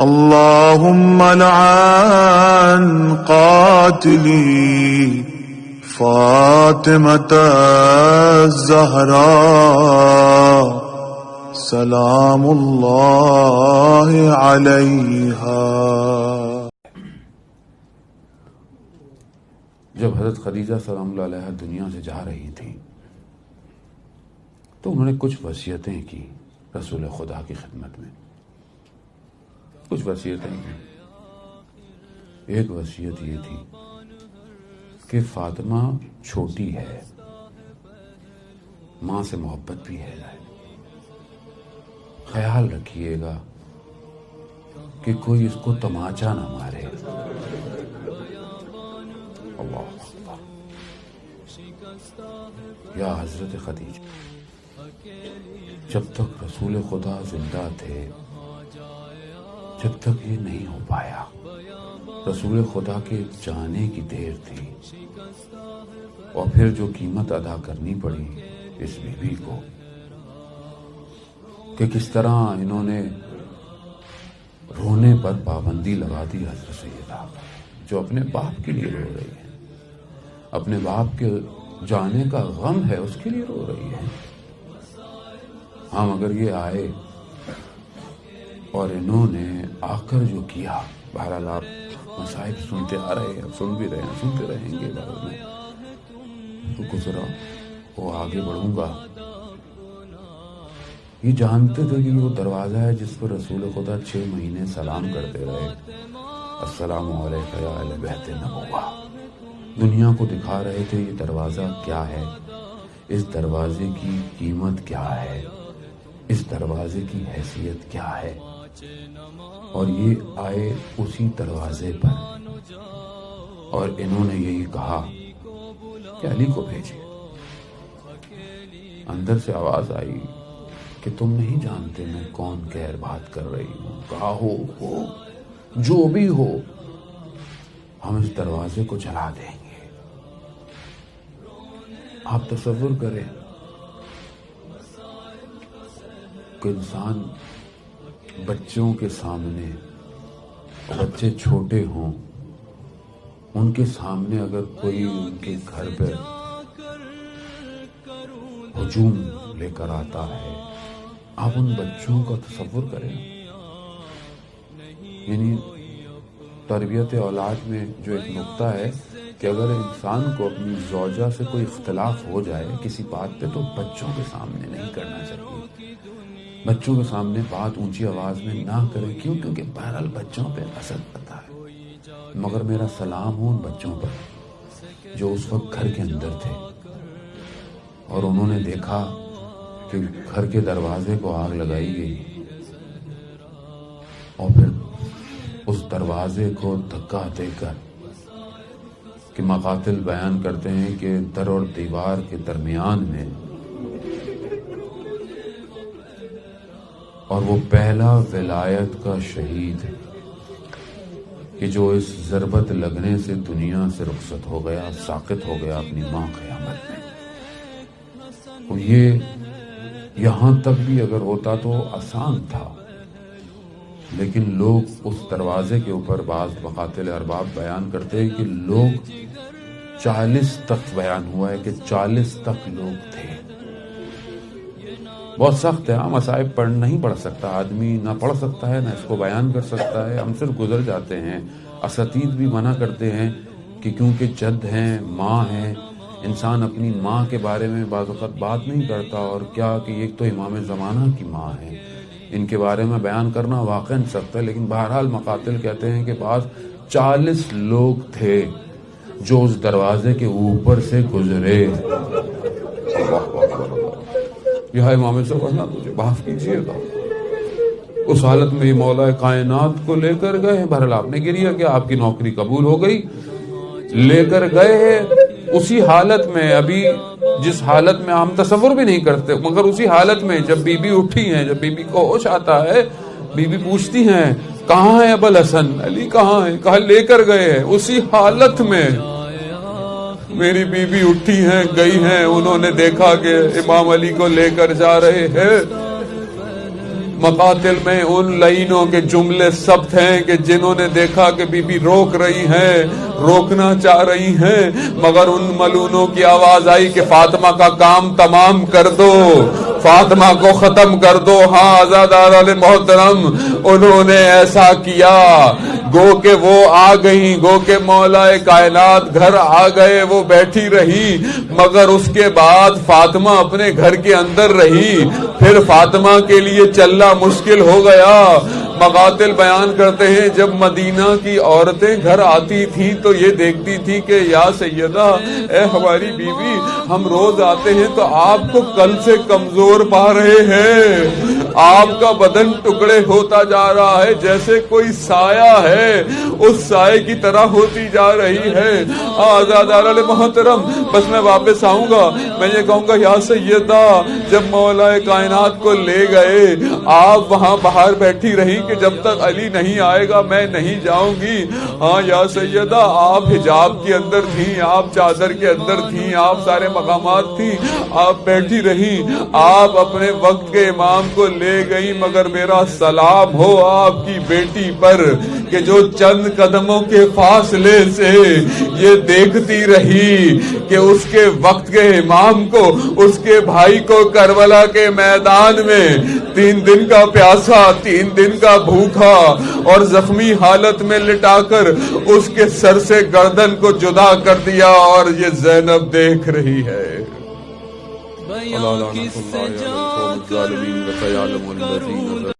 اللهم لعن قاتلي فاطمة الزهراء سلام الله عليها۔ جب حضرت خدیجہ سلام اللہ علیہا دنیا سے جا رہی تھیں تو انہوں نے کچھ وصیتیں کی رسول خدا کی خدمت میں، کچھ وصیتیں کی۔ ایک وصیت یہ تھی کہ فاطمہ چھوٹی ہے، ماں سے محبت بھی ہے، خیال رکھیے گا کہ کوئی اس کو تماچا نہ مارے۔ اللہ اکبر۔ یا حضرت خدیجہ، جب تک رسول خدا زندہ تھے، جب تک یہ نہیں ہو پایا، رسول خدا کے جانے کی دیر تھی، اور پھر جو قیمت ادا کرنی پڑی اس بیوی کو، کہ کس طرح انہوں نے رونے پر پابندی لگا دی حضرت سیدہ، جو اپنے باپ کے لیے رو رہی ہے، اپنے باپ کے جانے کا غم ہے اس کے لیے رو رہی ہے۔ ہاں مگر یہ آئے اور انہوں نے آ کر جو کیا، بہرحال آپ مصائب سنتے آ رہے ہیں، سن بھی رہے ہیں، سنتے رہیں گے بعد میں، تو گزرا وہ آگے بڑھوں گا۔ یہ جانتے تھے کہ وہ دروازہ ہے جس پر رسول خدا 6 مہینے سلام کرتے رہے، السلام علیکم یا اہل بیت نبوہ۔ دنیا کو دکھا رہے تھے یہ دروازہ کیا ہے، اس دروازے کی قیمت کیا ہے، اس دروازے کی حیثیت کیا ہے، اور یہ آئے اسی دروازے پر، اور انہوں نے یہی کہا کہ علی کو بھیجیے۔ اندر سے آواز آئی کہ تم نہیں جانتے میں کون غیر بات کر رہی ہوں، کہا ہو جو بھی ہو، ہم اس دروازے کو جلا دیں گے۔ آپ تصور کریں کہ انسان بچوں کے سامنے، بچے چھوٹے ہوں، ان کے سامنے اگر کوئی ان کے گھر پہ ہجوم لے کر آتا ہے، آپ ان بچوں کا تصور کریں۔ یعنی تربیت اولاد میں جو ایک نقطہ ہے کہ اگر انسان کو اپنی زوجہ سے کوئی اختلاف ہو جائے کسی بات پہ تو بچوں کے سامنے نہیں کرنا چاہیے، بچوں کے سامنے بات اونچی آواز میں نہ کریں۔ کیوں؟ کیونکہ بہرحال بچوں پہ اثر پڑتا ہے۔ مگر میرا سلام ہو ان بچوں پر جو اس وقت گھر کے اندر تھے اور انہوں نے دیکھا کہ گھر کے دروازے کو آگ لگائی گئی، اور پھر اس دروازے کو دھکا دے کر، کہ مقاتل بیان کرتے ہیں کہ در اور دیوار کے درمیان میں، اور وہ پہلا ولایت کا شہید کہ جو اس ضربت لگنے سے دنیا سے رخصت ہو گیا، ساقط ہو گیا اپنی ماں قیامت میں۔ اور یہ یہاں تک بھی اگر ہوتا تو آسان تھا، لیکن لوگ اس دروازے کے اوپر، بعض مقاتل ارباب بیان کرتے ہیں کہ لوگ 40 تک بیان ہوا ہے کہ 40 تک لوگ تھے۔ بہت سخت ہے، مصائب نہیں پڑھ سکتا آدمی، نہ پڑھ سکتا ہے، نہ اس کو بیان کر سکتا ہے، ہم صرف گزر جاتے ہیں۔ اساتید بھی منع کرتے ہیں کہ کیونکہ جد ہیں، ماں ہیں، انسان اپنی ماں کے بارے میں بعض وقت بات نہیں کرتا، اور کیا کہ ایک تو امام زمانہ کی ماں ہے، ان کے بارے میں بیان کرنا واقعاً سخت ہے، لیکن بہرحال مقاتل کہتے ہیں کہ بعض 40 لوگ تھے جو اس دروازے کے اوپر سے گزرے۔ یہ امام سے پڑھنا، مجھے معاف کیجیے گا، اس حالت میں مولا کائنات کو لے کر گئے، بہرحال آپ نے گریا کہ آپ کی نوکری قبول ہو گئی، لے کر گئے ہیں اسی حالت میں، ابھی جس حالت میں ہم تصور بھی نہیں کرتے، مگر اسی حالت میں جب بی بی اٹھی ہیں، جب بی بی کو ہوش آتا ہے، بی بی پوچھتی ہیں کہاں ہے ابو الحسن، علی کہاں ہے، کہا لے کر گئے ہیں۔ اسی حالت میں میری بی بی اٹھی ہیں، گئی ہیں، انہوں نے دیکھا کہ امام علی کو لے کر جا رہے ہیں، مقاتل میں ان لعینوں کے جملے ثبت ہیں کہ جنہوں نے دیکھا کہ بی بی روک رہی ہیں، روکنا چاہ رہی ہیں، مگر ان ملونوں کی آواز آئی کہ فاطمہ کا کام تمام کر دو، فاطمہ کو ختم کر دو۔ ہاں عزاداران محترم، انہوں نے ایسا کیا، گو کہ وہ آ گئیں، گو کہ مولا کائنات گھر آ گئے، وہ بیٹھی رہی، مگر اس کے بعد فاطمہ اپنے گھر کے اندر رہی، پھر فاطمہ کے لیے چلنا مشکل ہو گیا۔ مقاتل بیان کرتے ہیں جب مدینہ کی عورتیں گھر آتی تھیں تو یہ دیکھتی تھی کہ یا سیدہ، اے ہماری بیوی، ہم روز آتے ہیں تو آپ کو کل سے کمزور پا رہے ہیں، آپ کا بدن ٹکڑے ہوتا جا رہا ہے، جیسے کوئی سایہ ہے اس سائے کی طرح ہوتی جا رہی ہے۔ آزاداران محترم، بس میں واپس آؤں گا، میں یہ کہوں گا یا سیدہ، جب مولا کائنات کو لے گئے آپ وہاں باہر بیٹھی رہی کہ جب تک علی نہیں آئے گا میں نہیں جاؤں گی۔ ہاں یا سیدہ، آپ حجاب کے اندر تھیں، آپ چادر کے اندر تھیں، آپ سارے مقامات تھیں، آپ بیٹھی رہی، آپ اپنے وقت کے امام کو لے گئی، مگر میرا سلام ہو آپ کی بیٹی پر کہ جو چند قدموں کے فاصلے سے یہ دیکھتی رہی کہ اس کے وقت کے امام کو، اس کے بھائی کو کربلا کے میدان میں 3 دن کا پیاسا، 3 دن کا بھوکا اور زخمی حالت میں لٹا کر اس کے سر سے گردن کو جدا کر دیا، اور یہ زینب دیکھ رہی ہے۔